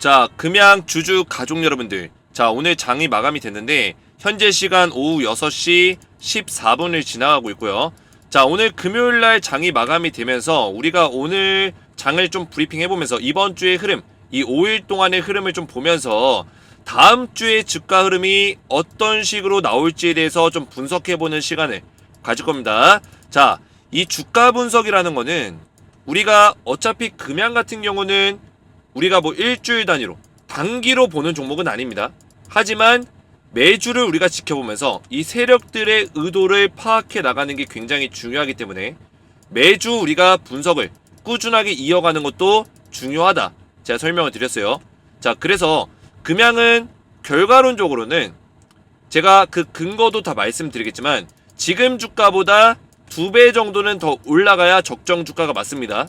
자, 금양 주주 가족 여러분들, 자, 오늘 장이 마감이 됐는데 현재 시간 오후 6시 14분을 지나가고 있고요. 자, 오늘 금요일날 장이 마감이 되면서 우리가 오늘 장을 좀 브리핑해보면서 이번 주의 흐름, 이 5일 동안의 흐름을 좀 보면서 다음 주의 주가 흐름이 어떤 식으로 나올지에 대해서 좀 분석해보는 시간을 가질 겁니다. 자, 이 주가 분석이라는 거는 우리가 어차피 금양 같은 경우는 우리가 뭐 일주일 단위로 단기로 보는 종목은 아닙니다. 하지만 매주를 우리가 지켜보면서 이 세력들의 의도를 파악해 나가는 게 굉장히 중요하기 때문에 매주 우리가 분석을 꾸준하게 이어가는 것도 중요하다, 제가 설명을 드렸어요. 자, 그래서 금양은 결과론적으로는 제가 그 근거도 다 말씀드리겠지만 지금 주가보다 2배 정도는 더 올라가야 적정 주가가 맞습니다.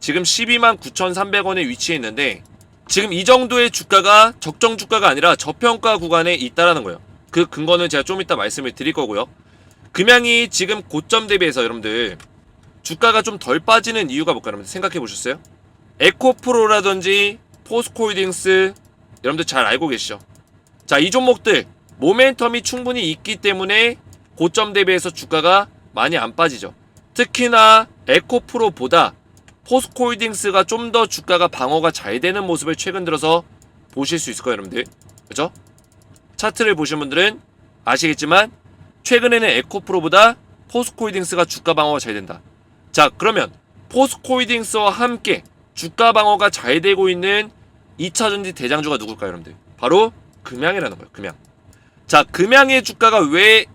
지금 129,300원에 위치해 있는데 지금 이 정도의 주가가 적정 주가가 아니라 저평가 구간에 있다라는 거예요. 그 근거는 제가 좀 이따 말씀을 드릴 거고요. 금양이 지금 고점 대비해서 여러분들 주가가 좀 덜 빠지는 이유가 뭘까 여러분들 생각해 보셨어요? 에코프로라든지 포스코홀딩스 여러분들 잘 알고 계시죠? 자, 이 종목들 모멘텀이 충분히 있기 때문에 고점 대비해서 주가가 많이 안 빠지죠. 특히나 에코프로보다 포스코홀딩스가 좀 더 주가가 방어가 잘 되는 모습을 최근 들어서 보실 수 있을 거예요, 여러분들. 그죠? 차트를 보신 분들은 아시겠지만 최근에는 에코프로보다 포스코홀딩스가 주가 방어가 잘 된다. 자, 그러면 포스코홀딩스와 함께 주가 방어가 잘 되고 있는 2차전지 대장주가 누굴까요, 여러분들? 바로 금양이라는 거예요, 금양. 자, 금양의 주가가 왜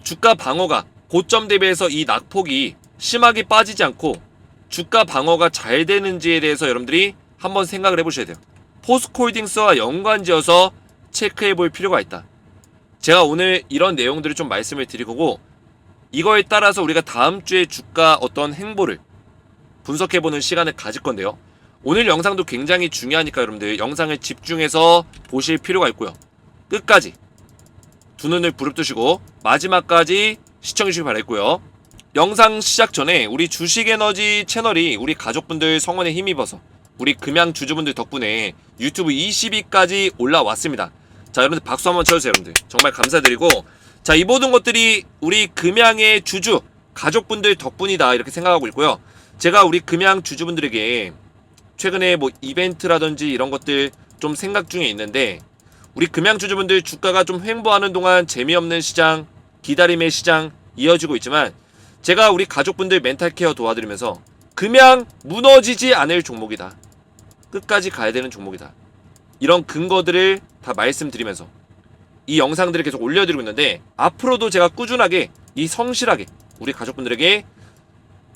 주가 방어가 고점 대비해서 이 낙폭이 심하게 빠지지 않고 주가 방어가 잘 되는지에 대해서 여러분들이 한번 생각을 해보셔야 돼요. 포스코홀딩스와 연관지어서 체크해볼 필요가 있다. 제가 오늘 이런 내용들을 좀 말씀을 드릴 거고 이거에 따라서 우리가 다음 주에 주가 어떤 행보를 분석해보는 시간을 가질 건데요. 오늘 영상도 굉장히 중요하니까 여러분들 영상을 집중해서 보실 필요가 있고요. 끝까지 두 눈을 부릅뜨시고 마지막까지 시청해주시기 바라겠고요. 영상 시작 전에 우리 주식에너지 채널이 우리 가족분들 성원에 힘입어서 우리 금양 주주분들 덕분에 유튜브 20위까지 올라왔습니다. 자, 여러분들 박수 한번 쳐주세요. 여러분들 정말 감사드리고, 자, 이 모든 것들이 우리 금양의 주주 가족분들 덕분이다 이렇게 생각하고 있고요. 제가 우리 금양 주주분들에게 최근에 뭐 이벤트라든지 이런 것들 좀 생각 중에 있는데 우리 금양 주주분들 주가가 좀 횡보하는 동안 재미없는 시장, 기다림의 시장 이어지고 있지만 제가 우리 가족분들 멘탈 케어 도와드리면서 금양 무너지지 않을 종목이다, 끝까지 가야 되는 종목이다, 이런 근거들을 다 말씀드리면서 이 영상들을 계속 올려드리고 있는데 앞으로도 제가 꾸준하게 이 성실하게 우리 가족분들에게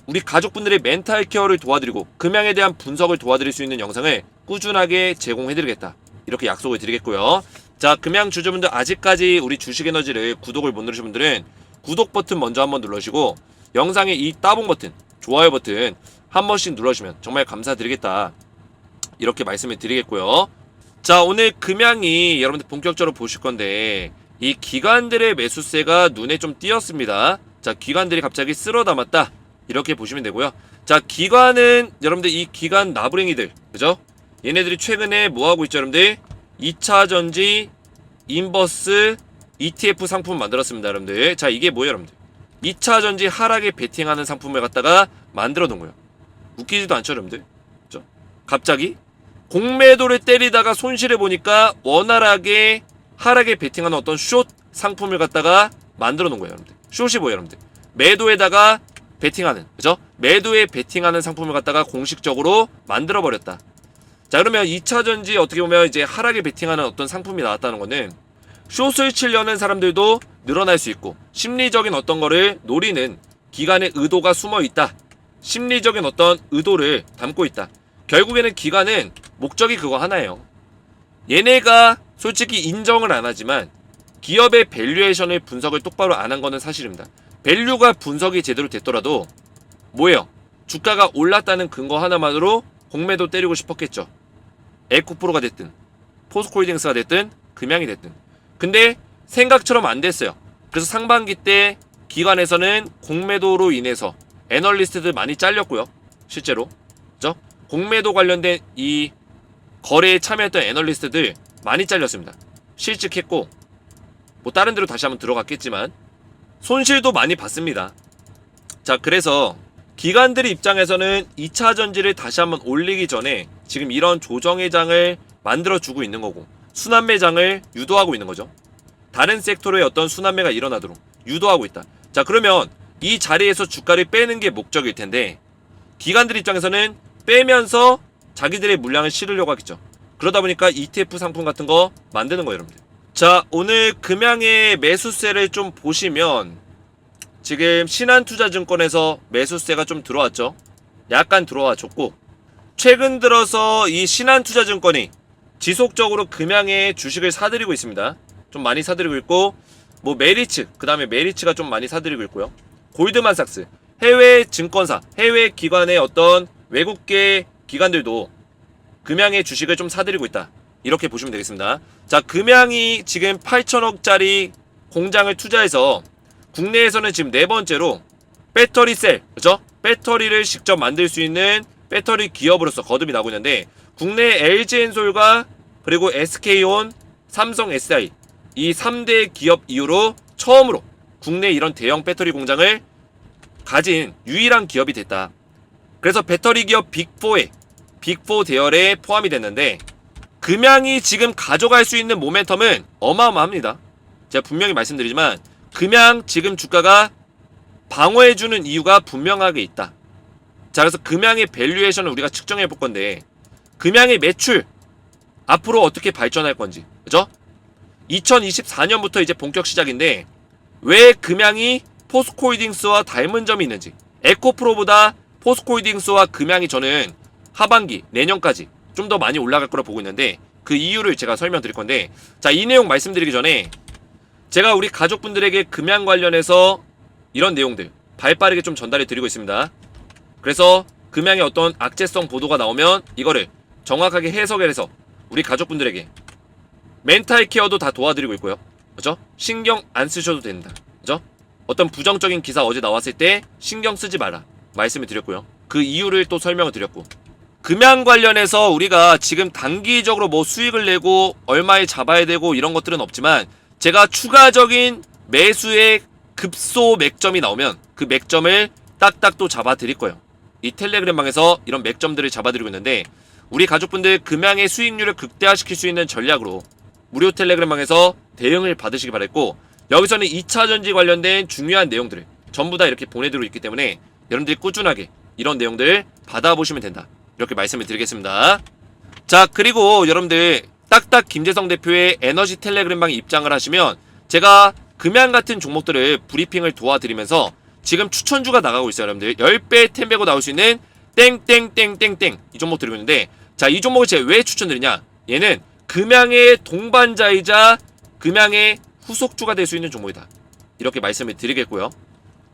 우리 가족분들의 멘탈 케어를 도와드리고 금양에 대한 분석을 도와드릴 수 있는 영상을 꾸준하게 제공해드리겠다 이렇게 약속을 드리겠고요. 자, 금양 주주분들 아직까지 우리 주식에너지를 구독을 못 누르신 분들은 구독 버튼 먼저 한번 눌러주시고 영상에 이 따봉 버튼, 좋아요 버튼 한 번씩 눌러주시면 정말 감사드리겠다 이렇게 말씀을 드리겠고요. 자, 오늘 금양이 여러분들 본격적으로 보실 건데 이 기관들의 매수세가 눈에 좀 띄었습니다. 자, 기관들이 갑자기 쓸어 담았다 이렇게 보시면 되고요. 자, 기관은 여러분들 이 기관 나부랭이들, 그죠? 얘네들이 최근에 뭐하고 있죠, 여러분들? 2차전지 인버스 ETF 상품 만들었습니다, 여러분들. 자, 이게 뭐예요, 여러분들? 2차전지 하락에 베팅하는 상품을 갖다가 만들어 놓은 거예요. 웃기지도 않죠, 여러분들? 그죠? 갑자기 공매도를 때리다가 손실해 보니까 원활하게 하락에 베팅하는 어떤 숏 상품을 갖다가 만들어 놓은 거예요, 여러분들. 숏이 뭐예요, 여러분들? 매도에다가 베팅하는, 그죠? 매도에 베팅하는 상품을 갖다가 공식적으로 만들어 버렸다. 자, 그러면 2차전지 어떻게 보면 이제 하락에 베팅하는 어떤 상품이 나왔다는 거는 숏을 치려는 사람들도 늘어날 수 있고 심리적인 어떤 거를 노리는 기관의 의도가 숨어 있다, 심리적인 어떤 의도를 담고 있다. 결국에는 기관은 목적이 그거 하나예요. 얘네가 솔직히 인정을 안 하지만 기업의 밸류에이션을 분석을 똑바로 안 한 거는 사실입니다. 밸류가 분석이 제대로 됐더라도 뭐예요? 주가가 올랐다는 근거 하나만으로 공매도 때리고 싶었겠죠. 에코프로가 됐든 포스코홀딩스가 됐든 금양이 됐든. 근데 생각처럼 안 됐어요. 그래서 상반기 때 기관에서는 공매도로 인해서 애널리스트들 많이 잘렸고요. 실제로 그죠? 공매도 관련된 이 거래에 참여했던 애널리스트들 많이 잘렸습니다. 실직했고 뭐 다른 데로 다시 한번 들어갔겠지만 손실도 많이 봤습니다. 자, 그래서 기관들 입장에서는 2차 전지를 다시 한번 올리기 전에 지금 이런 조정의 장을 만들어주고 있는 거고 순환매장을 유도하고 있는 거죠. 다른 섹터로의 어떤 순환매가 일어나도록 유도하고 있다. 자, 그러면 이 자리에서 주가를 빼는 게 목적일 텐데 기관들 입장에서는 빼면서 자기들의 물량을 실으려고 하겠죠. 그러다 보니까 ETF 상품 같은 거 만드는 거예요, 여러분들. 자, 오늘 금양의 매수세를 좀 보시면 지금 신한투자증권에서 매수세가 좀 들어왔죠. 약간 들어와 줬고 최근 들어서 이 신한투자증권이 지속적으로 금양의 주식을 사들이고 있습니다. 좀 많이 사들이고 있고 뭐 메리츠, 그 다음에 메리츠가 좀 많이 사들이고 있고요. 골드만삭스, 해외 증권사, 해외 기관의 어떤 외국계 기관들도 금양의 주식을 좀 사들이고 있다. 이렇게 보시면 되겠습니다. 자, 금양이 지금 8천억짜리 공장을 투자해서 국내에서는 지금 네 번째로 배터리 셀, 그죠? 배터리를 직접 만들 수 있는 배터리 기업으로서 거듭이 나오고 있는데 국내 LG엔솔과 그리고 SK온, 삼성 SI 이 3대 기업 이후로 처음으로 국내 이런 대형 배터리 공장을 가진 유일한 기업이 됐다. 그래서 배터리 기업 빅4에 빅4 대열에 포함이 됐는데 금양이 지금 가져갈 수 있는 모멘텀은 어마어마합니다. 제가 분명히 말씀드리지만 금양 지금 주가가 방어해주는 이유가 분명하게 있다. 자, 그래서 금양의 밸류에이션을 우리가 측정해 볼 건데 금양의 매출 앞으로 어떻게 발전할 건지, 그죠? 2024년부터 이제 본격 시작인데 왜 금양이 포스코홀딩스와 닮은 점이 있는지, 에코프로보다 포스코홀딩스와 금양이 저는 하반기 내년까지 좀 더 많이 올라갈 거라 보고 있는데 그 이유를 제가 설명드릴 건데, 자, 이 내용 말씀드리기 전에 제가 우리 가족분들에게 금양 관련해서 이런 내용들 발빠르게 좀 전달해 드리고 있습니다. 그래서 금양의 어떤 악재성 보도가 나오면 이거를 정확하게 해석해서 우리 가족분들에게 멘탈 케어도 다 도와드리고 있고요. 그죠? 신경 안 쓰셔도 된다. 그죠? 어떤 부정적인 기사 어제 나왔을 때 신경 쓰지 마라 말씀을 드렸고요. 그 이유를 또 설명을 드렸고, 금양 관련해서 우리가 지금 단기적으로 뭐 수익을 내고 얼마에 잡아야 되고 이런 것들은 없지만 제가 추가적인 매수의 급소 맥점이 나오면 그 맥점을 딱딱 또 잡아 드릴 거예요. 이 텔레그램 방에서 이런 맥점들을 잡아 드리고 있는데 우리 가족분들 금양의 수익률을 극대화시킬 수 있는 전략으로 무료 텔레그램 방에서 대응을 받으시기 바랬고, 여기서는 2차전지 관련된 중요한 내용들을 전부 다 이렇게 보내드리고 있기 때문에 여러분들이 꾸준하게 이런 내용들 받아보시면 된다. 이렇게 말씀을 드리겠습니다. 자, 그리고 여러분들 딱딱 김재성 대표의 에너지 텔레그램 방에 입장을 하시면 제가 금양 같은 종목들을 브리핑을 도와드리면서 지금 추천주가 나가고 있어요. 여러분들 10배 템베고 나올 수 있는 땡땡땡땡땡 이 종목 드리고 있는데, 자, 이 종목을 제가 왜 추천드리냐, 얘는 금양의 동반자이자 금양의 후속주가 될 수 있는 종목이다. 이렇게 말씀을 드리겠고요.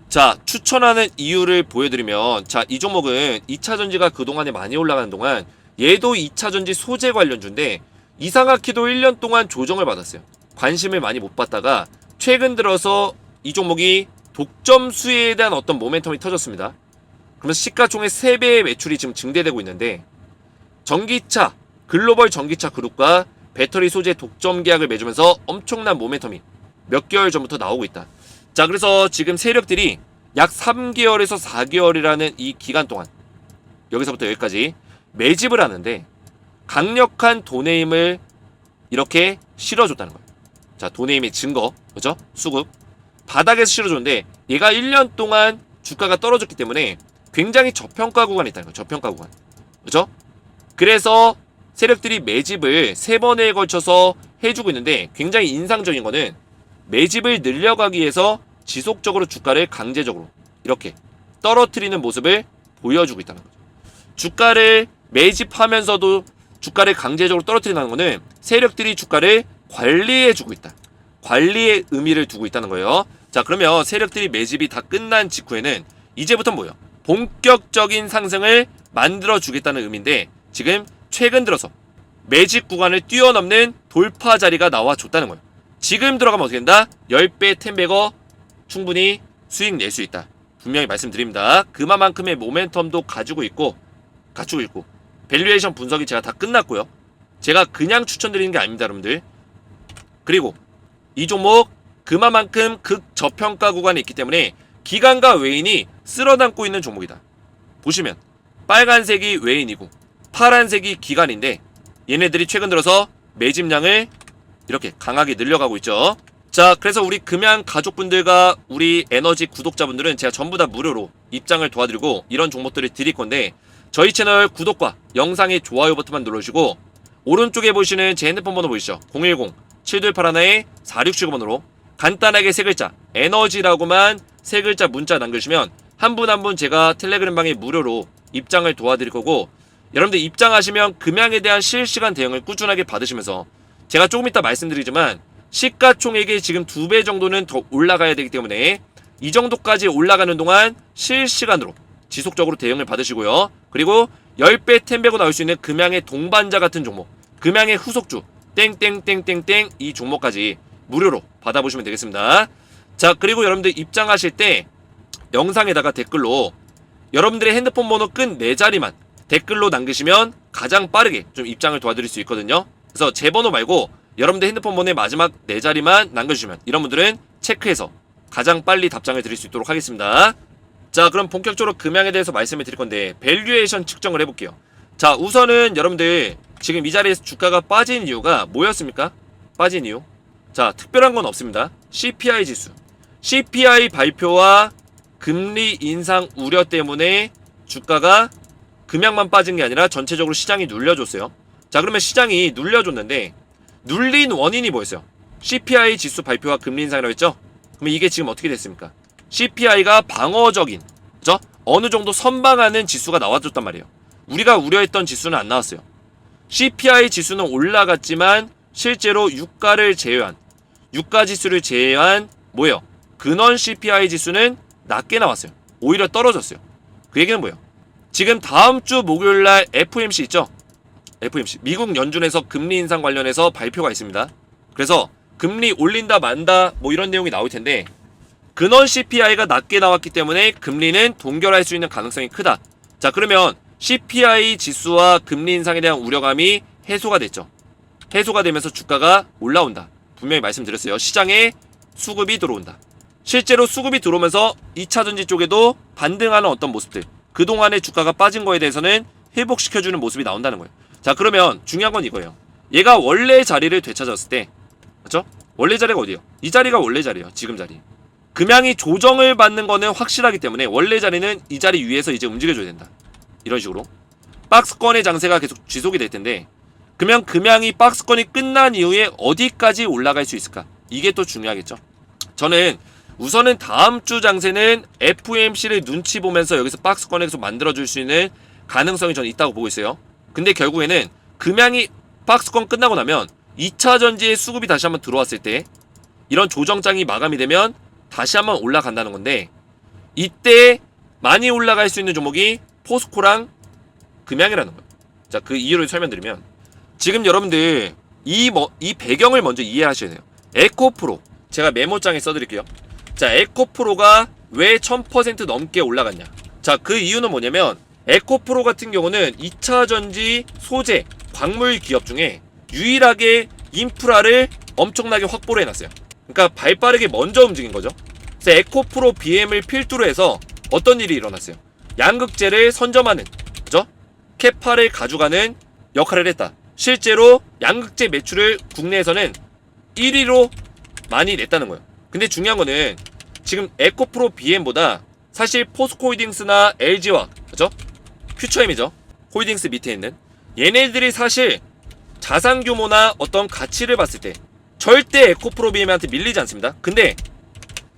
자, 추천하는 이유를 보여드리면, 자, 이 종목은 2차전지가 그동안에 많이 올라가는 동안 얘도 2차전지 소재 관련주인데 이상하게도 1년 동안 조정을 받았어요. 관심을 많이 못 받다가 최근 들어서 이 종목이 독점 수혜에 대한 어떤 모멘텀이 터졌습니다. 그러면서 시가총액 3배의 매출이 지금 증대되고 있는데 전기차, 글로벌 전기차 그룹과 배터리 소재 독점 계약을 맺으면서 엄청난 모멘텀이 몇 개월 전부터 나오고 있다. 자, 그래서 지금 세력들이 약 3개월에서 4개월이라는 이 기간 동안 여기서부터 여기까지 매집을 하는데 강력한 돈의 힘을 이렇게 실어줬다는 거예요. 자, 돈의 힘의 증거, 그죠? 수급 바닥에서 실어줬는데 얘가 1년 동안 주가가 떨어졌기 때문에 굉장히 저평가 구간에 있다는 거예요. 저평가 구간, 그죠? 그래서 세력들이 매집을 3번에 걸쳐서 해주고 있는데 굉장히 인상적인 거는 매집을 늘려가기 위해서 지속적으로 주가를 강제적으로 이렇게 떨어뜨리는 모습을 보여주고 있다는 거죠. 주가를 매집하면서도 주가를 강제적으로 떨어뜨린다는 거는 세력들이 주가를 관리해주고 있다. 관리의 의미를 두고 있다는 거예요. 자, 그러면 세력들이 매집이 다 끝난 직후에는 이제부터 뭐예요? 본격적인 상승을 만들어주겠다는 의미인데 지금 최근 들어서 매집 구간을 뛰어넘는 돌파 자리가 나와줬다는 거예요. 지금 들어가면 어떻게 된다? 10배 템베거 충분히 수익 낼 수 있다. 분명히 말씀드립니다. 그만큼의 모멘텀도 갖추고 있고 밸류에이션 분석이 제가 다 끝났고요. 제가 그냥 추천드리는 게 아닙니다, 여러분들. 그리고 이 종목 그만큼 극저평가 구간에 있기 때문에 기관과 외인이 쓸어담고 있는 종목이다. 보시면 빨간색이 외인이고 파란색이 기관인데 얘네들이 최근 들어서 매집량을 이렇게 강하게 늘려가고 있죠. 자, 그래서 우리 금양 가족분들과 우리 에너지 구독자분들은 제가 전부 다 무료로 입장을 도와드리고 이런 종목들을 드릴 건데, 저희 채널 구독과 영상의 좋아요 버튼만 눌러주시고 오른쪽에 보시는 제 핸드폰 번호 보이시죠? 010-7281-4679번으로 간단하게 세 글자 에너지라고만 세 글자 문자 남겨주시면 한 분 한 분 제가 텔레그램 방에 무료로 입장을 도와드릴 거고, 여러분들 입장하시면 금양에 대한 실시간 대응을 꾸준하게 받으시면서 제가 조금 이따 말씀드리지만 시가총액이 지금 2배 정도는 더 올라가야 되기 때문에 이 정도까지 올라가는 동안 실시간으로 지속적으로 대응을 받으시고요. 그리고 10배 10배고 나올 수 있는 금양의 동반자 같은 종목, 금양의 후속주 땡땡땡땡땡 이 종목까지 무료로 받아보시면 되겠습니다. 자, 그리고 여러분들 입장하실 때 영상에다가 댓글로 여러분들의 핸드폰 번호 끈 4자리만 댓글로 남기시면 가장 빠르게 좀 입장을 도와드릴 수 있거든요. 그래서 제 번호 말고 여러분들 핸드폰 번호의 마지막 4자리만 남겨주시면 이런 분들은 체크해서 가장 빨리 답장을 드릴 수 있도록 하겠습니다. 자, 그럼 본격적으로 금양에 대해서 말씀을 드릴 건데 밸류에이션 측정을 해볼게요. 자, 우선은 여러분들 지금 이 자리에서 주가가 빠진 이유가 뭐였습니까? 빠진 이유, 자, 특별한 건 없습니다. CPI 지수, CPI 발표와 금리 인상 우려 때문에 주가가 금양만 빠진 게 아니라 전체적으로 시장이 눌려줬어요. 자, 그러면 시장이 눌려줬는데 눌린 원인이 뭐였어요? CPI 지수 발표와 금리 인상이라고 했죠? 그러면 이게 지금 어떻게 됐습니까? CPI가 방어적인, 그죠? 어느 정도 선방하는 지수가 나와줬단 말이에요. 우리가 우려했던 지수는 안 나왔어요. CPI 지수는 올라갔지만 실제로 유가를 제외한, 유가 지수를 제외한 뭐예요? 근원 CPI 지수는 낮게 나왔어요. 오히려 떨어졌어요. 그 얘기는 뭐예요? 지금 다음 주 목요일날 FOMC 있죠? FOMC, 미국 연준에서 금리 인상 관련해서 발표가 있습니다. 그래서 금리 올린다 만다 뭐 이런 내용이 나올 텐데 근원 CPI가 낮게 나왔기 때문에 금리는 동결할 수 있는 가능성이 크다. 자, 그러면 CPI 지수와 금리 인상에 대한 우려감이 해소가 됐죠. 해소가 되면서 주가가 올라온다. 분명히 말씀드렸어요. 시장에 수급이 들어온다. 실제로 수급이 들어오면서 2차전지 쪽에도 반등하는 어떤 모습들, 그동안의 주가가 빠진 거에 대해서는 회복시켜주는 모습이 나온다는 거예요. 자, 그러면 중요한 건 이거예요. 얘가 원래 자리를 되찾았을 때, 그렇죠? 원래 자리가 어디예요? 이 자리가 원래 자리예요. 지금 자리. 금양이 조정을 받는 거는 확실하기 때문에 원래 자리는 이 자리 위에서 이제 움직여줘야 된다. 이런 식으로 박스권의 장세가 계속 지속이 될 텐데, 그러면 금양이 박스권이 끝난 이후에 어디까지 올라갈 수 있을까? 이게 또 중요하겠죠. 저는 우선은 다음 주 장세는 FOMC를 눈치 보면서 여기서 박스권에서 만들어줄 수 있는 가능성이 저는 있다고 보고 있어요. 근데 결국에는 금양이 박스권 끝나고 나면 2차 전지의 수급이 다시 한번 들어왔을 때 이런 조정장이 마감이 되면 다시 한번 올라간다는 건데, 이때 많이 올라갈 수 있는 종목이 포스코랑 금양이라는 거예요. 자, 그 이유를 설명드리면 지금 여러분들 이 배경을 먼저 이해하셔야 돼요. 에코프로 제가 메모장에 써드릴게요. 자, 에코프로가 왜 1000% 넘게 올라갔냐. 자, 그 이유는 뭐냐면 에코프로 같은 경우는 2차 전지 소재 광물 기업 중에 유일하게 인프라를 엄청나게 확보를 해놨어요. 그러니까 발빠르게 먼저 움직인 거죠. 그래서 에코프로 BM을 필두로 해서 어떤 일이 일어났어요? 양극재를 선점하는, 그죠? 캐파를 가져가는 역할을 했다. 실제로 양극재 매출을 국내에서는 1위로 많이 냈다는 거예요. 근데 중요한 거는 지금 에코프로 BM보다 사실 포스코홀딩스나 LG화학, 그죠? 퓨처엠이죠. 홀딩스 밑에 있는 얘네들이 사실 자산 규모나 어떤 가치를 봤을 때 절대 에코프로 BM한테 밀리지 않습니다. 근데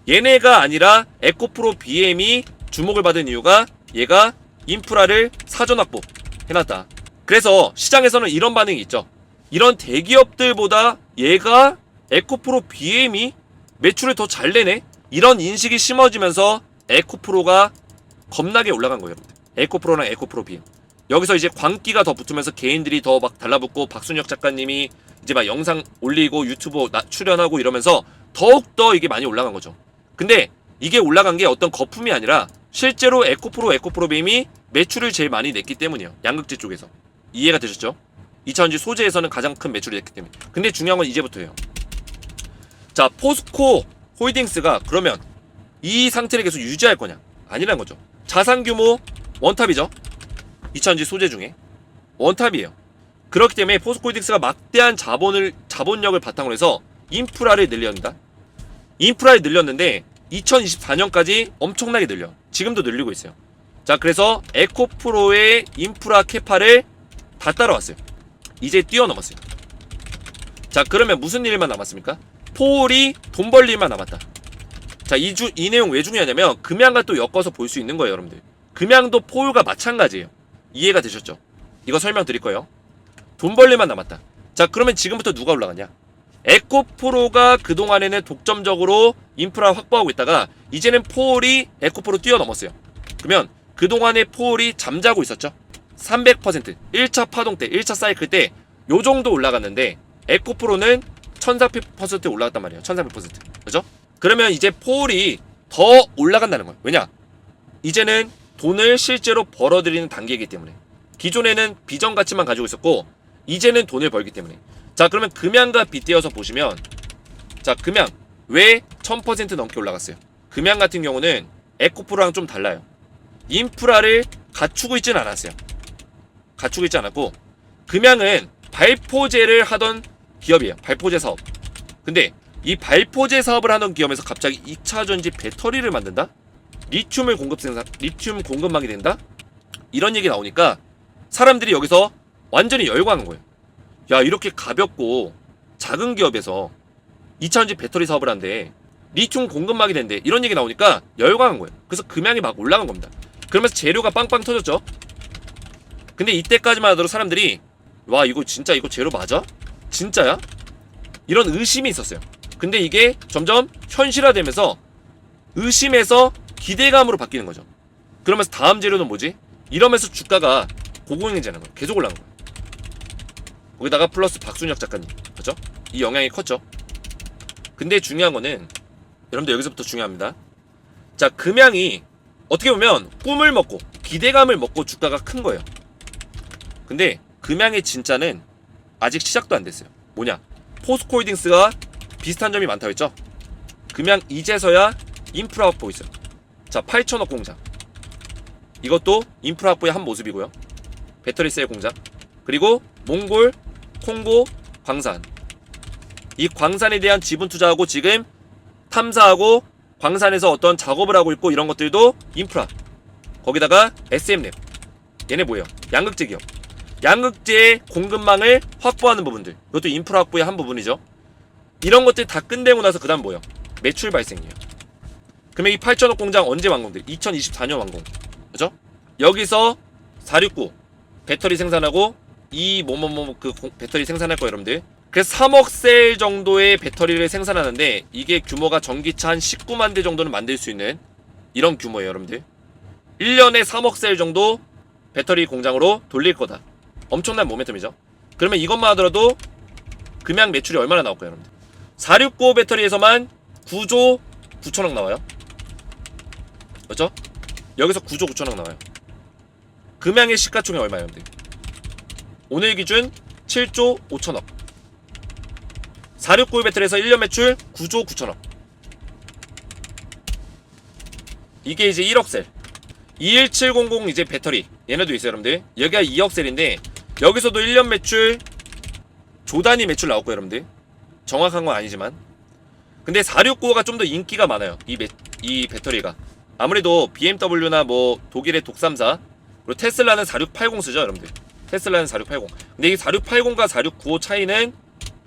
얘네가 아니라 에코프로 BM이 주목을 받은 이유가 얘가 인프라를 사전 확보 해놨다. 그래서 시장에서는 이런 반응이 있죠. 이런 대기업들보다 얘가 에코프로 BM이 매출을 더 잘 내네? 이런 인식이 심어지면서 에코프로가 겁나게 올라간 거예요. 에코프로랑 에코프로 BM. 여기서 이제 광기가 더 붙으면서 개인들이 더 막 달라붙고 박순혁 작가님이 이제 막 영상 올리고 유튜브 출연하고 이러면서 더욱더 이게 많이 올라간 거죠. 근데 이게 올라간 게 어떤 거품이 아니라 실제로 에코프로 BM이 매출을 제일 많이 냈기 때문이에요. 양극재 쪽에서. 이해가 되셨죠? 2차전지 소재에서는 가장 큰 매출이 됐기 때문에. 근데 중요한 건 이제부터예요. 자, 포스코 홀딩스가 그러면 이 상태를 계속 유지할 거냐? 아니라는 거죠. 자산 규모 원탑이죠. 2차전지 소재 중에 원탑이에요. 그렇기 때문에 포스코 홀딩스가 막대한 자본력을 바탕으로 해서 인프라를 늘립니다. 인프라를 늘렸는데 2024년까지 엄청나게 늘려. 지금도 늘리고 있어요. 자, 그래서 에코프로의 인프라 캐파를 다 따라왔어요. 이제 뛰어넘었어요. 자, 그러면 무슨 일만 남았습니까? 포올이 돈 벌 일만 남았다. 자, 이 내용 왜 중요하냐면 금양과 또 엮어서 볼 수 있는 거예요, 여러분들. 금양도 포올과 마찬가지예요. 이해가 되셨죠? 이거 설명드릴 거예요. 돈 벌 일만 남았다. 자, 그러면 지금부터 누가 올라가냐? 에코프로가 그동안에는 독점적으로 인프라 확보하고 있다가 이제는 포올이 에코프로 뛰어넘었어요. 그러면 그동안에 포올이 잠자고 있었죠. 300% 1차 파동 때 1차 사이클 때 요정도 올라갔는데 에코프로는 1400% 올라갔단 말이에요. 1300%. 그죠? 그러면 이제 포올이 더 올라간다는 거예요. 왜냐? 이제는 돈을 실제로 벌어들이는 단계이기 때문에. 기존에는 비전 가치만 가지고 있었고 이제는 돈을 벌기 때문에. 자, 그러면 금양과 빗대어서 보시면, 자, 금양 왜 1000% 넘게 올라갔어요? 금양 같은 경우는 에코프로랑 좀 달라요. 인프라를 갖추고 있진 않았어요. 갖추고 있지 않았고, 금양은 발포제를 하던 기업이에요. 발포제 사업. 근데 이 발포제 사업을 하던 기업에서 갑자기 2차전지 배터리를 만든다? 리튬 공급망이 된다? 이런 얘기 나오니까 사람들이 여기서 완전히 열광한 거예요. 야, 이렇게 가볍고 작은 기업에서 2차전지 배터리 사업을 한대, 리튬 공급망이 된대, 이런 얘기 나오니까 열광한 거예요. 그래서 금양이 막 올라간 겁니다. 그러면서 재료가 빵빵 터졌죠. 근데 이때까지만 하더라도 사람들이 와, 이거 진짜 이거 재료 맞아? 진짜야? 이런 의심이 있었어요. 근데 이게 점점 현실화되면서 의심에서 기대감으로 바뀌는 거죠. 그러면서 다음 재료는 뭐지? 이러면서 주가가 고공행진하는 거예요. 계속 올라가는 거예요. 거기다가 플러스 박순혁 작가님, 그죠? 이 영향이 컸죠. 근데 중요한 거는, 여러분들 여기서부터 중요합니다. 자, 금양이 어떻게 보면 꿈을 먹고 기대감을 먹고 주가가 큰 거예요. 근데 금양의 진짜는 아직 시작도 안 됐어요. 뭐냐? 포스코홀딩스가 비슷한 점이 많다고 했죠? 금양 이제서야 인프라 확보고 있어요. 자, 8천억 공장. 이것도 인프라 확보의 한 모습이고요. 배터리셀 공장. 그리고 몽골, 콩고, 광산. 이 광산에 대한 지분 투자하고 지금 탐사하고 광산에서 어떤 작업을 하고 있고 이런 것들도 인프라. 거기다가 SM랩. 얘네 뭐예요? 양극재 기업. 양극재의 공급망을 확보하는 부분들. 이것도 인프라 확보의 한 부분이죠. 이런 것들 다 끝내고 나서 그 다음 뭐예요? 매출 발생이에요. 그러면 이 8천억 공장 언제 완공돼? 2024년 완공. 그죠? 여기서 469 배터리 생산하고 이 그 배터리 생산할 거예요, 여러분들. 그래서 3억 셀 정도의 배터리를 생산하는데 이게 규모가 전기차 한 19만 대 정도는 만들 수 있는 이런 규모예요, 여러분들. 1년에 3억 셀 정도 배터리 공장으로 돌릴 거다. 엄청난 모멘텀이죠. 그러면 이것만 하더라도 금양 매출이 얼마나 나올까요, 여러분들? 469 배터리에서만 9조 9천억 나와요. 그렇죠? 여기서 9조 9천억 나와요. 금양의 시가총액 얼마예요, 여러분들? 오늘 기준 7조 5천억. 469 배터리에서 1년 매출 9조 9천억. 이게 이제 1억 셀. 21700 이제 배터리. 얘네도 있어요, 여러분들. 여기가 2억 셀인데 여기서도 1년 매출 조 단위 매출 나올 거예요, 여러분들. 정확한 건 아니지만. 근데 469가 좀 더 인기가 많아요. 이 배터리가. 아무래도 BMW나 뭐 독일의 독삼사, 그리고 테슬라는 4680 쓰죠, 여러분들. 테슬라는 4680. 근데 이 4680과 4695 차이는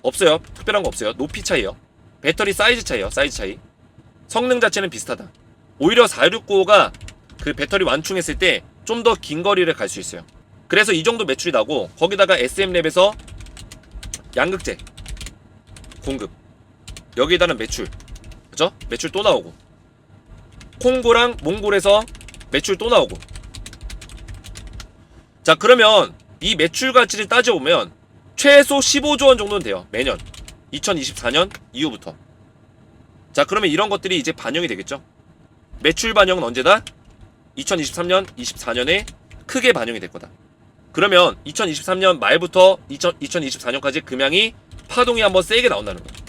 없어요. 특별한 거 없어요. 높이 차이요. 배터리 사이즈 차이요. 사이즈 차이. 성능 자체는 비슷하다. 오히려 4695가 그 배터리 완충했을 때 좀 더 긴 거리를 갈 수 있어요. 그래서 이 정도 매출이 나고, 거기다가 SM랩에서 양극재 공급, 여기에다는 매출, 그죠? 매출 또 나오고, 콩고랑 몽골에서 매출 또 나오고. 자, 그러면 이 매출 가치를 따져보면 최소 15조 원 정도는 돼요, 매년. 2024년 이후부터. 자, 그러면 이런 것들이 이제 반영이 되겠죠. 매출 반영은 언제다? 2023년, 24년에 크게 반영이 될 거다. 그러면 2023년 말부터 2024년까지 금양이 파동이 한번 세게 나온다는 거예요.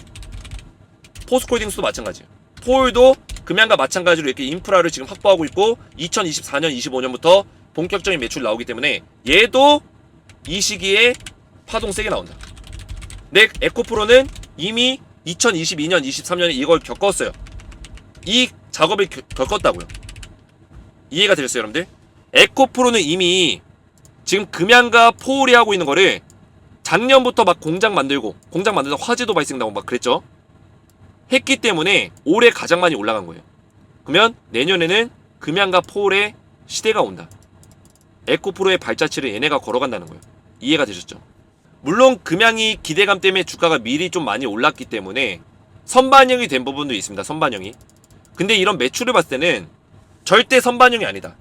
포스코홀딩스도 마찬가지예요. 포홀도 금양과 마찬가지로 이렇게 인프라를 지금 확보하고 있고 2024년, 25년부터 본격적인 매출이 나오기 때문에 얘도 이 시기에 파동 세게 나온다. 근데 에코프로는 이미 2022년, 23년에 이걸 겪었어요. 이 작업을 겪었다고요. 이해가 되셨어요, 여러분들? 에코프로는 이미 지금 금양과 포홀이 하고 있는 거를 작년부터 막 공장 만들다 화재도 발생나고 막 그랬죠. 했기 때문에 올해 가장 많이 올라간 거예요. 그러면 내년에는 금양과 포홀의 시대가 온다. 에코프로의 발자취를 얘네가 걸어간다는 거예요. 이해가 되셨죠? 물론 금양이 기대감 때문에 주가가 미리 좀 많이 올랐기 때문에 선반영이 된 부분도 있습니다. 선반영이. 근데 이런 매출을 봤을 때는 절대 선반영이 아니다.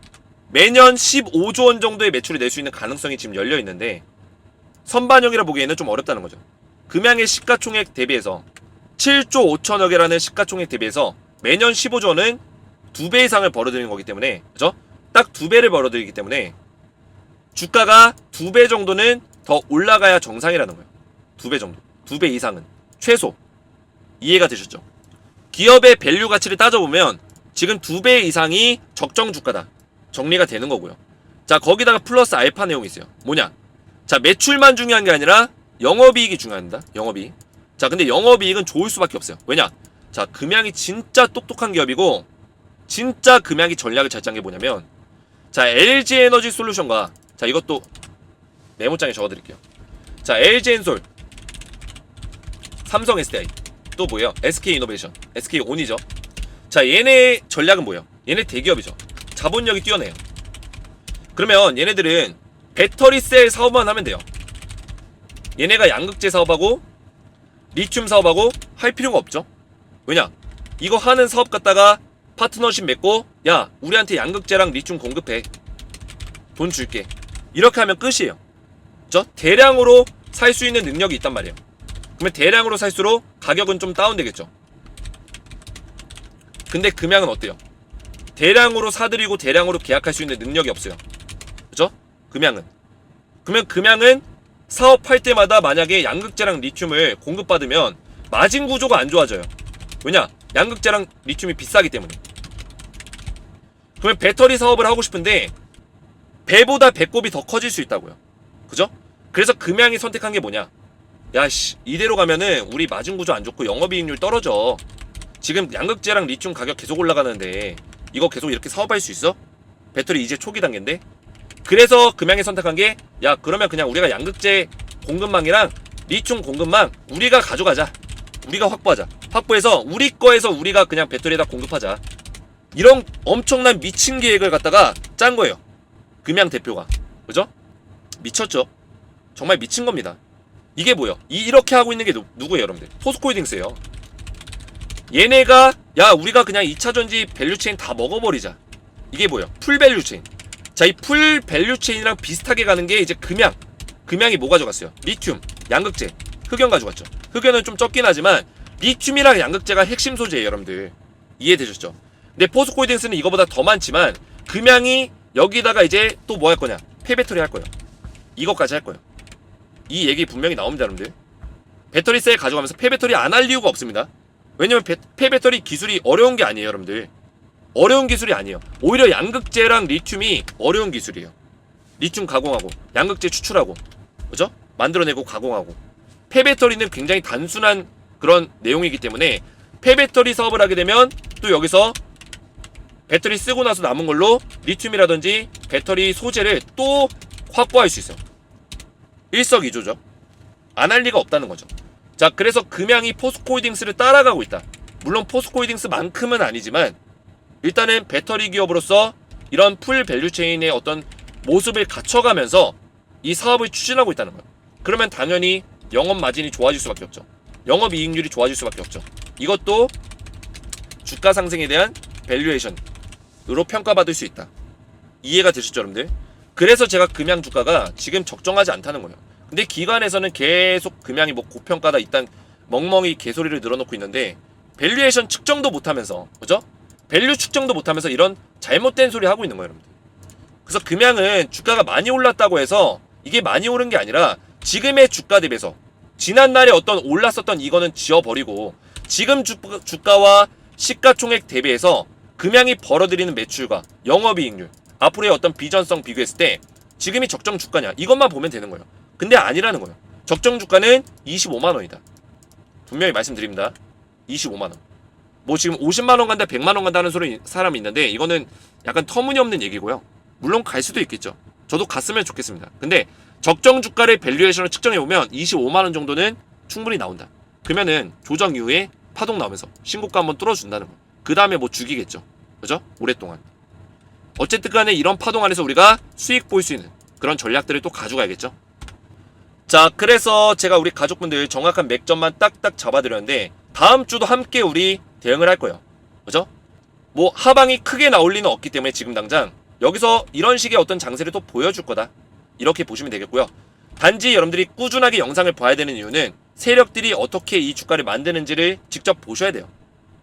매년 15조 원 정도의 매출을 낼 수 있는 가능성이 지금 열려 있는데 선반영이라 보기에는 좀 어렵다는 거죠. 금양의 시가총액 대비해서 7조 5천억이라는 시가총액 대비해서 매년 15조는 2배 이상을 벌어들이는 거기 때문에, 그죠? 딱 2배를 벌어들이기 때문에 주가가 2배 정도는 더 올라가야 정상이라는 거예요. 2배 정도. 2배 이상은. 최소. 이해가 되셨죠? 기업의 밸류 가치를 따져보면 지금 2배 이상이 적정 주가다. 정리가 되는 거고요. 자, 거기다가 플러스 알파 내용이 있어요. 뭐냐? 자, 매출만 중요한 게 아니라 영업이익이 중요합니다. 영업이익. 자, 근데 영업이익은 좋을 수밖에 없어요. 왜냐? 자, 금양이 진짜 똑똑한 기업이고 진짜 금양이 전략을 잘 짠 게 뭐냐면, 자, LG에너지 솔루션과, 자, 이것도 메모장에 적어드릴게요. 자, LG엔솔, 삼성 SDI, 또 뭐예요? SK이노베이션, SK온이죠. 자, 얘네 전략은 뭐예요? 얘네 대기업이죠. 자본력이 뛰어내요. 그러면 얘네들은 배터리 셀 사업만 하면 돼요. 얘네가 양극재 사업하고 리튬 사업하고 할 필요가 없죠. 왜냐? 이거 하는 사업 갖다가 파트너십 맺고, 야, 우리한테 양극재랑 리튬 공급해, 돈 줄게, 이렇게 하면 끝이에요. 그죠? 대량으로 살 수 있는 능력이 있단 말이에요. 그러면 대량으로 살수록 가격은 좀 다운되겠죠. 근데 금양은 어때요? 대량으로 사들이고 대량으로 계약할 수 있는 능력이 없어요. 그죠? 금양은. 그러면 금양은 사업할 때마다 만약에 양극재랑 리튬을 공급받으면 마진 구조가 안 좋아져요. 왜냐? 양극재랑 리튬이 비싸기 때문에. 그러면 배터리 사업을 하고 싶은데 배보다 배꼽이 더 커질 수 있다고요. 그죠? 그래서 금양이 선택한 게 뭐냐? 야씨, 이대로 가면은 우리 마진 구조 안 좋고 영업이익률 떨어져. 지금 양극재랑 리튬 가격 계속 올라가는데 이거 계속 이렇게 사업할 수 있어? 배터리 이제 초기 단계인데? 그래서 금양이 선택한 게, 야, 그러면 그냥 우리가 양극재 공급망이랑 리튬 공급망 우리가 가져가자. 우리가 확보하자. 확보해서 우리 거에서 우리가 그냥 배터리에다 공급하자. 이런 엄청난 미친 계획을 갖다가 짠 거예요. 금양 대표가. 그죠? 미쳤죠? 정말 미친 겁니다. 이게 뭐예요? 이렇게 하고 있는 게 누구예요, 여러분들? 포스코홀딩스예요. 얘네가, 야, 우리가 그냥 2차전지 밸류체인 다 먹어버리자. 이게 뭐예요? 풀 밸류체인. 자, 이 풀 밸류체인이랑 비슷하게 가는 게 이제 금양. 금양이 뭐 가져갔어요? 리튬, 양극재, 흑연 가져갔죠. 흑연은 좀 적긴 하지만 리튬이랑 양극재가 핵심 소재예요, 여러분들. 이해되셨죠? 근데 포스코홀딩스는 이거보다 더 많지만 금양이 여기다가 이제 또 뭐 할 거냐? 폐배터리 할 거예요. 이것까지 할 거예요. 이 얘기 분명히 나옵니다, 여러분들. 배터리 셀 가져가면서 폐배터리 안 할 이유가 없습니다. 왜냐면 폐배터리 기술이 어려운 게 아니에요, 여러분들. 어려운 기술이 아니에요. 오히려 양극재랑 리튬이 어려운 기술이에요. 리튬 가공하고 양극재 추출하고, 그죠? 만들어내고 가공하고. 폐배터리는 굉장히 단순한 그런 내용이기 때문에 폐배터리 사업을 하게 되면 또 여기서 배터리 쓰고 나서 남은 걸로 리튬이라든지 배터리 소재를 또 확보할 수 있어요. 일석이조죠. 안 할 리가 없다는 거죠. 자, 그래서 금양이 포스코홀딩스를 따라가고 있다. 물론 포스코홀딩스만큼은 아니지만 일단은 배터리 기업으로서 이런 풀 밸류체인의 어떤 모습을 갖춰가면서 이 사업을 추진하고 있다는 거예요. 그러면 당연히 영업 마진이 좋아질 수밖에 없죠. 영업 이익률이 좋아질 수밖에 없죠. 이것도 주가 상승에 대한 밸류에이션으로 평가받을 수 있다. 이해가 되셨죠, 여러분들? 그래서 제가 금양 주가가 지금 적정하지 않다는 거예요. 근데 기관에서는 계속 금양이 뭐 고평가다 일단 멍멍이 개소리를 늘어놓고 있는데 밸류에이션 측정도 못하면서, 그죠? 밸류 측정도 못하면서 이런 잘못된 소리 하고 있는 거예요, 여러분들. 그래서 금양은 주가가 많이 올랐다고 해서 이게 많이 오른 게 아니라 지금의 주가 대비해서 지난날에 어떤 올랐었던 이거는 지워버리고 지금 주가와 시가총액 대비해서 금양이 벌어들이는 매출과 영업이익률, 앞으로의 어떤 비전성 비교했을 때 지금이 적정 주가냐 이것만 보면 되는 거예요. 근데 아니라는 거예요. 적정 주가는 25만원이다. 분명히 말씀드립니다. 25만원. 뭐 지금 50만원 간다 100만원 간다 하는 소리 사람이 있는데 이거는 약간 터무니없는 얘기고요. 물론 갈 수도 있겠죠. 저도 갔으면 좋겠습니다. 근데 적정 주가를 밸류에이션을 측정해보면 25만원 정도는 충분히 나온다. 그러면은 조정 이후에 파동 나오면서 신고가 한번 뚫어준다는 거. 그 다음에 뭐 죽이겠죠. 그죠? 오랫동안. 어쨌든 간에 이런 파동 안에서 우리가 수익 볼 수 있는 그런 전략들을 또 가져가야겠죠. 자, 그래서 제가 우리 가족분들 정확한 맥점만 딱딱 잡아드렸는데 다음 주도 함께 우리 대응을 할 거예요. 그죠? 뭐 하방이 크게 나올 리는 없기 때문에 지금 당장 여기서 이런 식의 어떤 장세를 또 보여줄 거다. 이렇게 보시면 되겠고요. 단지 여러분들이 꾸준하게 영상을 봐야 되는 이유는 세력들이 어떻게 이 주가를 만드는지를 직접 보셔야 돼요.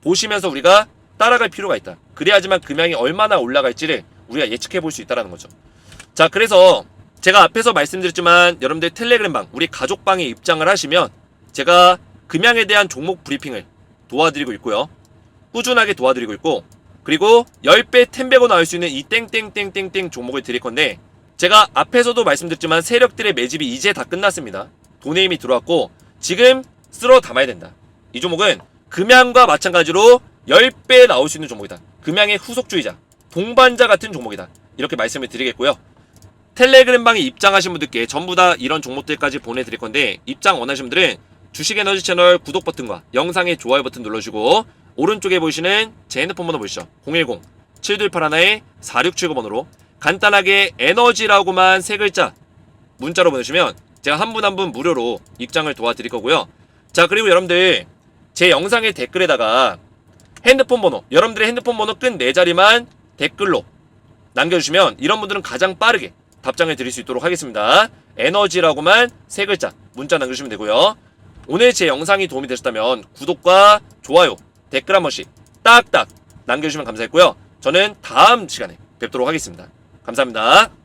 보시면서 우리가 따라갈 필요가 있다. 그래야지만 금양이 얼마나 올라갈지를 우리가 예측해 볼 수 있다는 거죠. 자, 그래서 제가 앞에서 말씀드렸지만 여러분들 텔레그램방, 우리 가족방에 입장을 하시면 제가 금양에 대한 종목 브리핑을 도와드리고 있고요. 꾸준하게 도와드리고 있고, 그리고 10배 10배고 나올 수 있는 이 땡땡땡땡땡 종목을 드릴 건데, 제가 앞에서도 말씀드렸지만 세력들의 매집이 이제 다 끝났습니다. 돈의 힘이 들어왔고 지금 쓸어 담아야 된다. 이 종목은 금양과 마찬가지로 10배 나올 수 있는 종목이다. 금양의 후속주의자, 동반자 같은 종목이다. 이렇게 말씀을 드리겠고요. 텔레그램방에 입장하신 분들께 전부 다 이런 종목들까지 보내드릴 건데, 입장 원하시는 분들은 주식에너지 채널 구독 버튼과 영상의 좋아요 버튼 눌러주시고 오른쪽에 보이시는 제 핸드폰 번호 보시죠. 010-7281-4679번호로 간단하게 에너지라고만 세 글자 문자로 보내주시면 제가 한 분 한 분 무료로 입장을 도와드릴 거고요. 자, 그리고 여러분들 제 영상의 댓글에다가 핸드폰 번호, 여러분들의 핸드폰 번호 끝 4자리만 댓글로 남겨주시면 이런 분들은 가장 빠르게 답장을 드릴 수 있도록 하겠습니다. 에너지라고만 세 글자 문자 남겨주시면 되고요. 오늘 제 영상이 도움이 되셨다면 구독과 좋아요, 댓글 한 번씩 딱딱 남겨주시면 감사했고요. 저는 다음 시간에 뵙도록 하겠습니다. 감사합니다.